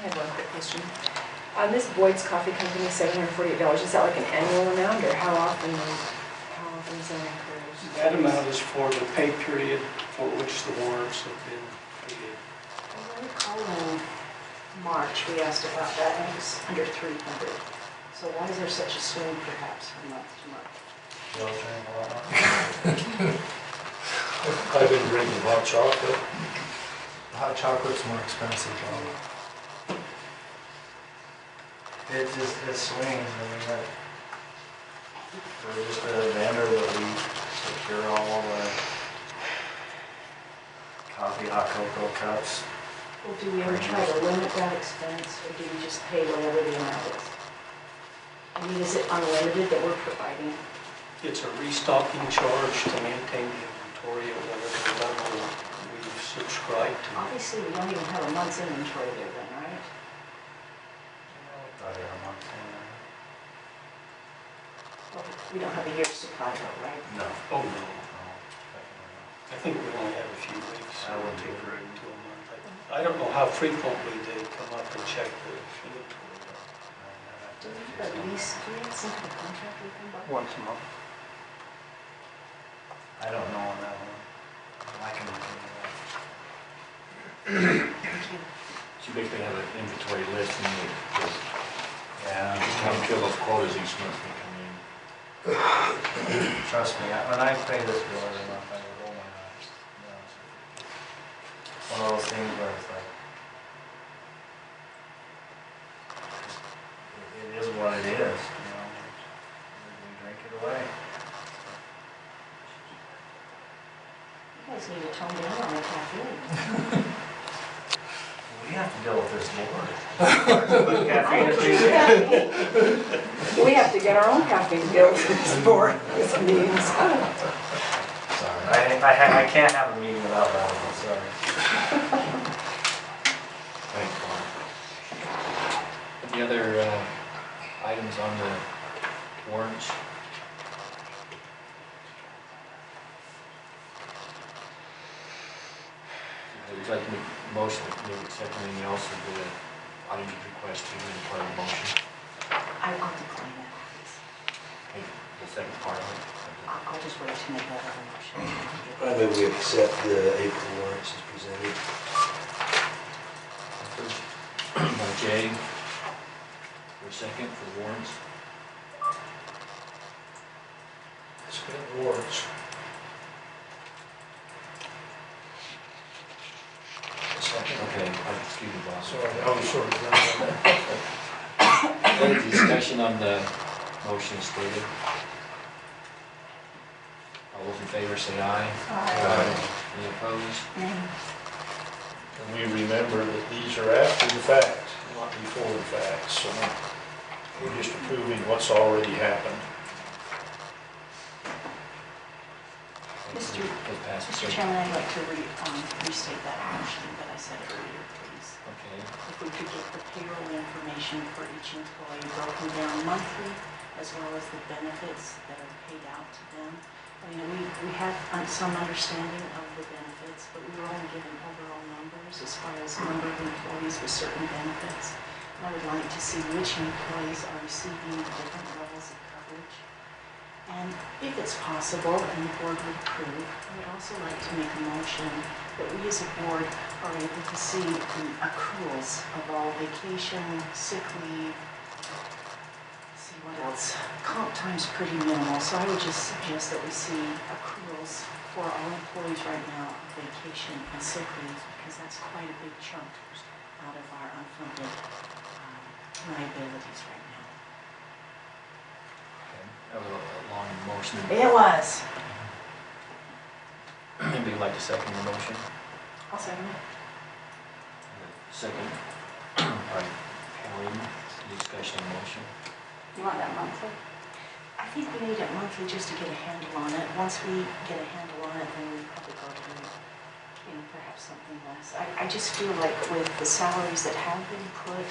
I have one quick question. On this Boyd's Coffee Company, $748, is that like an annual amount, or how often is that incurred? That amount is for the pay period for which the warrants have been paid. Well, I recall in March we asked about that, and it was under 300. So why is there such a swing, perhaps, from month to month? I've been drinking hot chocolate. Hot chocolate's more expensive, It swings. I mean, we're just a vendor that we secure all the coffee, hot cocoa cups. Well, do we ever try to limit that expense, or do we just pay whatever the amount is? I mean, is it unlimited that we're providing? It's a restocking charge to maintain the inventory at whatever level we've subscribed to. Obviously, we don't even have a month's inventory there then, right? Well, we don't have a year's supply though, right? No. Oh, no. I think we only have a few weeks. I would take it into a month. I don't know how frequently they come up and check the inventory. Do we have at least, do we have some kind of contract with them? Once a month. I don't know on that one. I can look into that. Thank you. So you basically have an inventory list and you just Yeah. fill those quotas each month when they come in. Trust me, when I pay this bill every month, I go, oh my gosh. To be honest with you. One of those things where it's like, it is what it is, we drink it away. You guys need to tone down on the caffeine. We have to deal with this board. Caffeine is We have to get our own caffeine bill for this board, this meetings. Sorry, I can't have a meeting without that, I'm sorry. Thanks, Mark. Any other items on the warrants? Would you like to make a motion to accept anything else of the items request to be part of the motion? I'll decline that, please. Okay, the second part of it. I'll just wait to make that other motion. I move we accept the April warrants as presented. First by Jay, for a second for warrants. Spent warrants. Okay, excuse me, boss. Sorry, I was sort of running on that. Any discussion on the motion stated? All those in favor say aye. Aye. Any opposed? And we remember that these are after the fact, not before the fact, so we're just approving what's already happened. Mr. Chairman, I'd like to restate that motion that I said earlier, please. Okay. If we could get the payroll information for each employee broken down monthly, as well as the benefits that are paid out to them. I mean, we have some understanding of the benefits, but we were only given overall numbers as far as number of employees with certain benefits. And I would like to see which employees are receiving different levels of coverage. And if it's possible, and the board would approve, I would also like to make a motion that we as a board are able to see the accruals of all vacation, sick leave, see what else. Comp time's pretty minimal, so I would just suggest that we see accruals for all employees right now of vacation and sick leave, because that's quite a big chunk out of our unfunded liabilities right now. That was a long motion. It was. Anybody like to second the motion? I'll second it. Second. All right, Pauline, any discussion on the motion? You want that monthly? I think we need it monthly just to get a handle on it. Once we get a handle on it, then we probably go to, perhaps something less. I just feel like with the salaries that have been put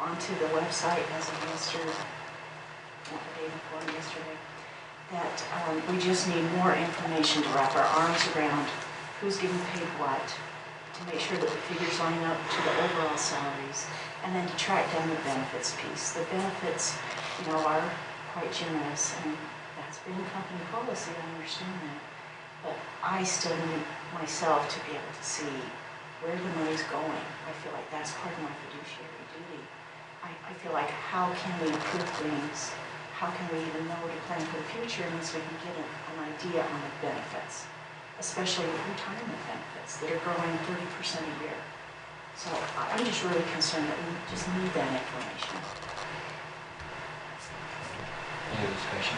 onto the website as of yesterday, not the day before yesterday, that we just need more information to wrap our arms around who's getting paid what, to make sure that the figures line up to the overall salaries, and then to track down the benefits piece. The benefits, are quite generous, and that's been company policy, I understand that. But I still need myself to be able to see where the money's going. I feel like that's part of my fiduciary duty. I feel like how can we improve things? How can we even know to plan for the future unless we can get an idea on the benefits, especially with retirement benefits that are growing 30% a year. So I'm just really concerned that we just need that information. Any discussion?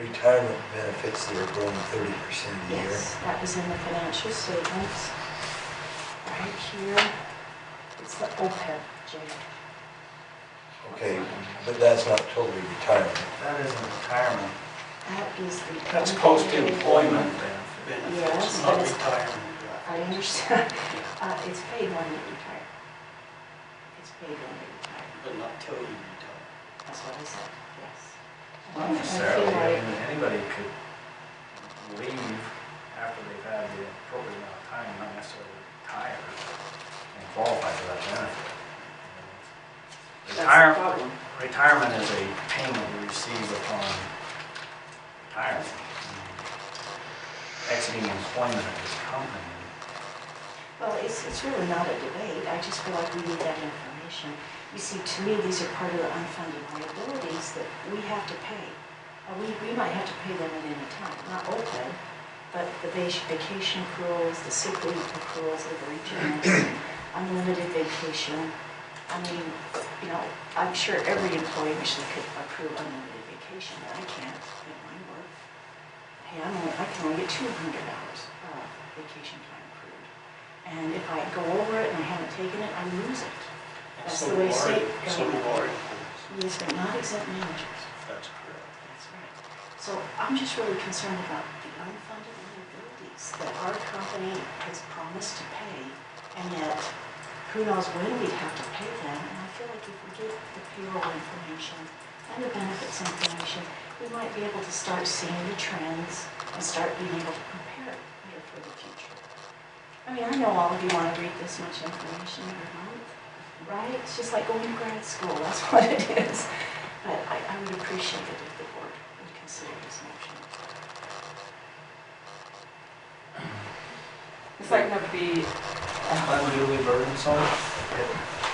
Retirement benefits that are growing 30% a year. Yes, that was in the financial statements. Right here, it's the OPEB, Jay. Okay, but that's not totally retirement. That isn't retirement. That is the. That's post-employment benefits, Yes, not but it's- retirement. I understand. It's paid when you retire. It's paid when you retire. But not till you retire. That's what I said, yes. Not And I necessarily, feel like- anybody could leave after they've had the appropriate amount of time, not necessarily retire, and qualify for that benefit. That's the problem. Retirement is a payment you receive upon retirement. Exiting employment of this company. Well, it's really not a debate. I just feel like we need that information. You see, to me, these are part of the unfunded liabilities that we have to pay. We might have to pay them at any time, not OPEB, but the vacation accruals, the sick leave accruals that are very generous, unlimited vacation. I mean, I'm sure every employee wishes they could accrue unlimited vacation, but I can't make mine work. Hey, I can only get 200 hours of vacation time accrued. And if I go over it and I haven't taken it, I lose it. That's So the way do state our- So do government. our employees. Yes, but not exempt managers. That's correct. That's right. So I'm just really concerned about the unfunded liabilities that our company has promised to pay, and yet who knows when we'd have to pay them. And I feel like if we get the payroll information and the benefits information, we might be able to start seeing the trends and start being able to compare it here for the future. I mean, I know all of you want to read this much information every month, right? It's just like going to grad school, that's what it is. But I would appreciate it if the board would consider this motion. It's like to be, Unduly burdensome, it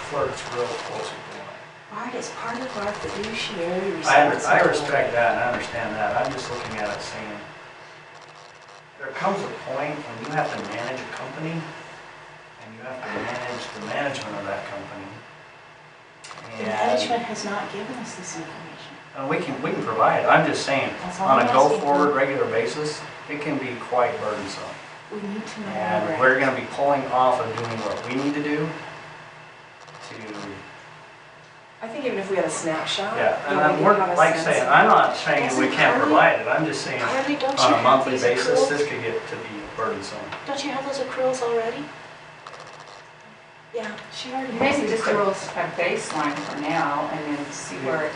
flirts real close with the line. Bart, it's part of our fiduciary I responsibility. respect that, and I understand that. I'm just looking at it saying, there comes a point when you have to manage a company, and you have to manage the management of that company. The management has not given us this information. And we can provide it. I'm just saying, That's all on I'm a asking go-forward, for. regular basis, it can be quite burdensome. We need to know. And where we're at. gonna be pulling off of doing what we need to do to, I think even if we had a snapshot. yeah. And we I'm, could we're, have a like I sense say, of- I'm not saying we Doesn't can't Carly- provide it. I'm just saying, Carly, don't you on a have monthly these basis, accruals? this could get to be burdensome. Don't you have those accruals already? Yeah, she already You has basically the just do accruals. a baseline for now and then see where it,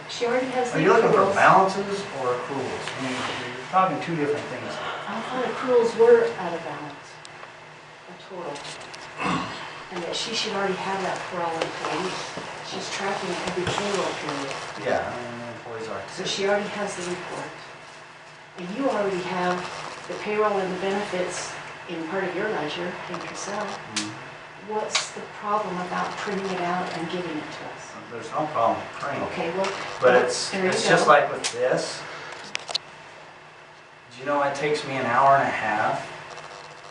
She already has the Are you looking for accruals. balances or accruals? I mean, you're talking two different things. I thought accruals were out of balance, a total. And that she should already have that for all employees. She's tracking every payroll period. Yeah, I mean, employees are. So she already has the report. And you already have the payroll and the benefits in part of your ledger in Casella. Mhm. What's the problem about printing it out and giving it to us? There's no problem with printing. Okay, well, But it's there you just go. like with this. Do you know it takes me an hour and a half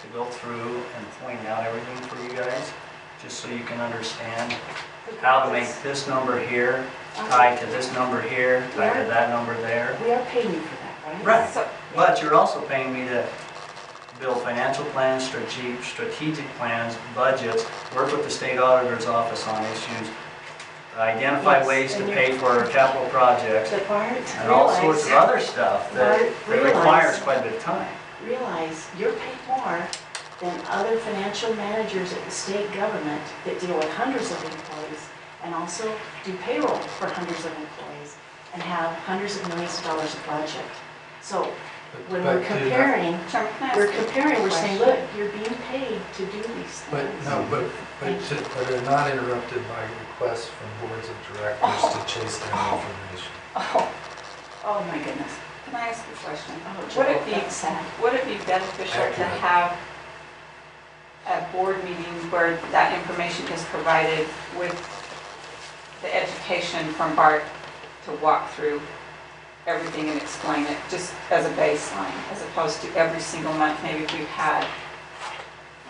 to go through and point out everything for you guys? Just so you can understand how to make this number here tied to this number here, tied to that number there. We are paying you for that, right? Right. So- But you're also paying me to build financial plans, strategic plans, budgets, work with the state auditor's office on issues, identify Yes, ways to and pay for capital projects, But Bart, and all sorts of other stuff that Realize- requires quite a bit of time. realize you're paid more than other financial managers at the state government that deal with hundreds of employees and also do payroll for hundreds of employees and have hundreds of millions of dollars of budget. So when we're But comparing, Chairman, can I ask a we're saying, question? look, you're being paid to do these But, things. no, but they're not interrupted by requests from boards of directors to chase down information. Oh my goodness. Can I ask a question? Oh, Would Joel, it be, that's sad. would it be beneficial to Accurate. have a board meeting where that information is provided with the education from Bart to walk through everything and explain it, just as a baseline, as opposed to every single month, maybe if we've had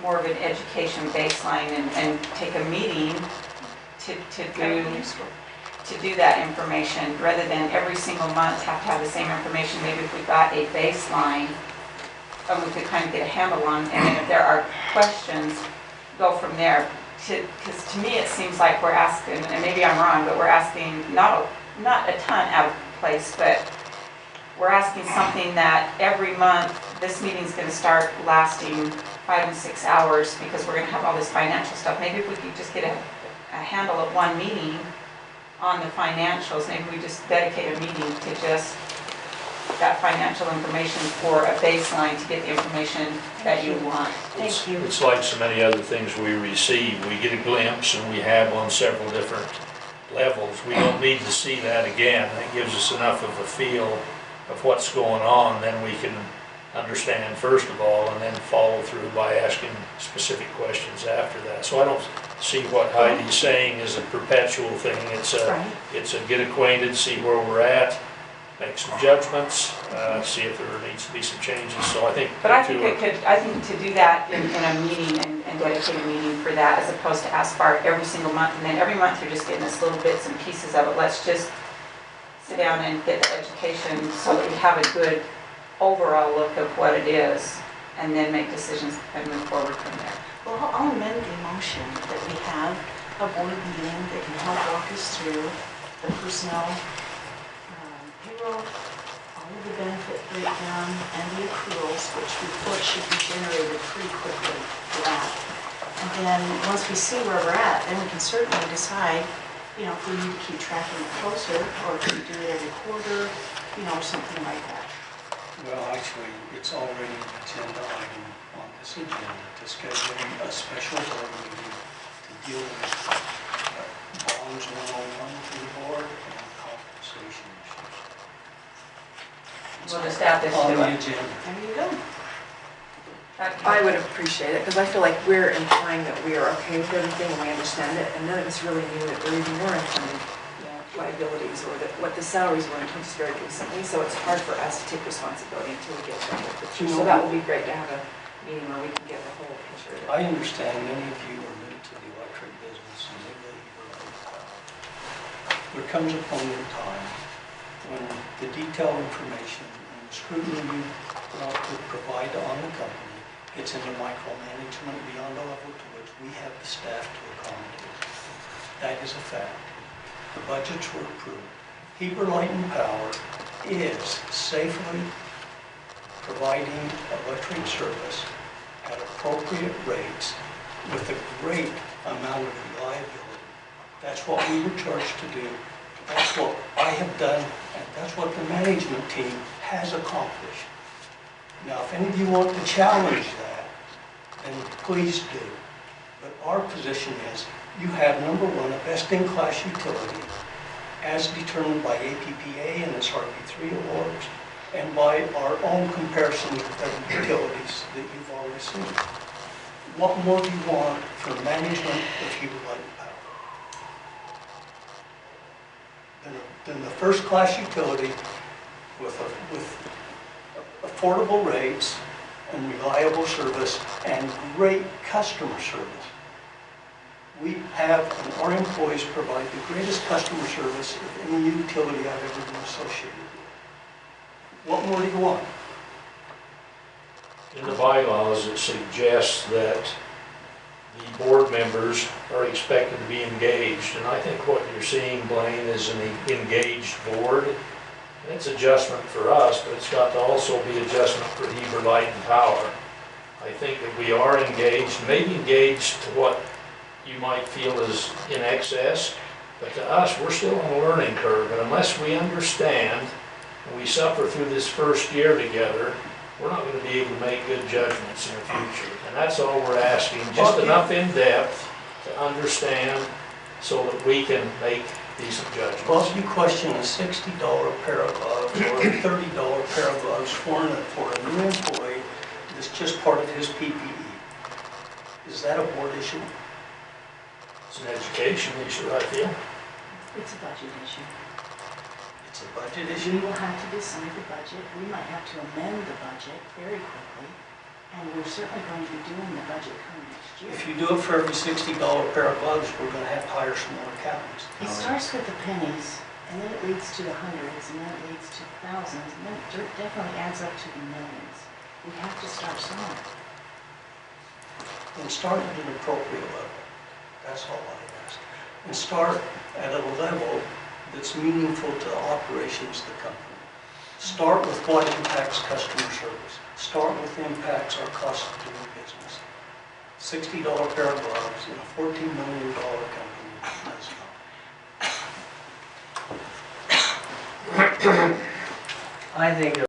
more of an education baseline and take a meeting to do that information, rather than every single month have to have the same information. Maybe if we got a baseline, we could kind of get a handle on, and then if there are questions, go from there. Because to me, it seems like we're asking, and maybe I'm wrong, but we're asking not a ton out of place, but we're asking something that every month, this meeting's going to start lasting 5 and 6 hours because we're going to have all this financial stuff. Maybe if we could just get a handle at one meeting on the financials, maybe we just dedicate a meeting to just that financial information for a baseline to get the information that you want. Thank you. It's like so many other things we receive. We get a glimpse and we have on several different levels. We don't need to see that again. It gives us enough of a feel of what's going on, then we can understand first of all, and then follow through by asking specific questions after that. So I don't see what Heidi's saying is a perpetual thing. It's a get acquainted, see where we're at, make some judgments, see if there needs to be some changes. So I think. But I think to do that in a meeting and dedicate a meeting for that, as opposed to ask Bart every single month, and then every month you're just getting us little bits and pieces of it. Let's just sit down and get the education so that we have a good overall look of what it is, and then make decisions and move forward from there. Well, I'll amend the motion that we have a board meeting that can help walk us through the personnel, payroll, all of the benefit breakdown, and the accruals, which reports should be generated pretty quickly for that. And then, once we see where we're at, then we can certainly decide, you know, if we need to keep tracking it closer, or if we do it every quarter, you know, or something like that. Well, actually, it's already an agenda item on this agenda to schedule a special board meeting to deal with bonds 101 to the board and compensation issues. We'll just add this On to the it. agenda. There you go. I would appreciate it, because I feel like we're implying that we are okay with everything and we understand it, and none of us really knew that there were even more unfunded liabilities or that what the salaries were until just very recently, so it's hard for us to take responsibility until we get the whole picture. So that would be great to have a meeting where we can get the whole picture. I understand many of you are new to the electric business and maybe you're there comes a point in time when the detailed information and the scrutiny you want to provide on the company gets into micromanagement beyond a level to which we have the staff to accommodate. That is a fact. The budgets were approved. Heber Light and Power is safely providing electric service at appropriate rates with a great amount of reliability. That's what we were charged to do. That's what I have done, and that's what the management team has accomplished. Now, if any of you want to challenge that, then please do. But our position is, you have, number one, a best-in-class utility, as determined by APPA and SRP3 awards, and by our own comparison with other utilities that you've already seen. What more do you want from management of Heber Light and Power than the first-class utility with affordable rates and reliable service and great customer service? We have, and our employees provide the greatest customer service of any utility I've ever been associated with. What more do you want? In the bylaws, it suggests that the board members are expected to be engaged, and I think what you're seeing, Blaine, is an engaged board. And it's adjustment for us, but it's got to also be adjustment for Heber Light and Power. I think that we are engaged, maybe engaged to what you might feel is in excess, but to us, we're still on a learning curve, and unless we understand and we suffer through this first year together, we're not gonna be able to make good judgments in the future. And that's all we're asking, just enough in depth to understand so that we can make decent judgments. Well, if you question a $60 pair of gloves or a $30 pair of gloves for a new employee that's just part of his PPE, is that a board issue? It's an education issue, I feel. It's a budget issue. It's a budget We issue? will have to decide the budget. We might have to amend the budget very quickly, and we're certainly going to be doing the budget come next year. If you do it for every $60 pair of gloves, we're gonna have to hire some more accountants. It starts with the pennies, and then it leads to the hundreds, and then it leads to thousands, and then it definitely adds up to the millions. We have to start somewhere. And start at an appropriate level. That's all I ask. And start at a level that's meaningful to the operations of the company. Start with what impacts customer service. Start with impacts our cost of doing business. $60 pair of gloves in a $14 million company, that's not. I think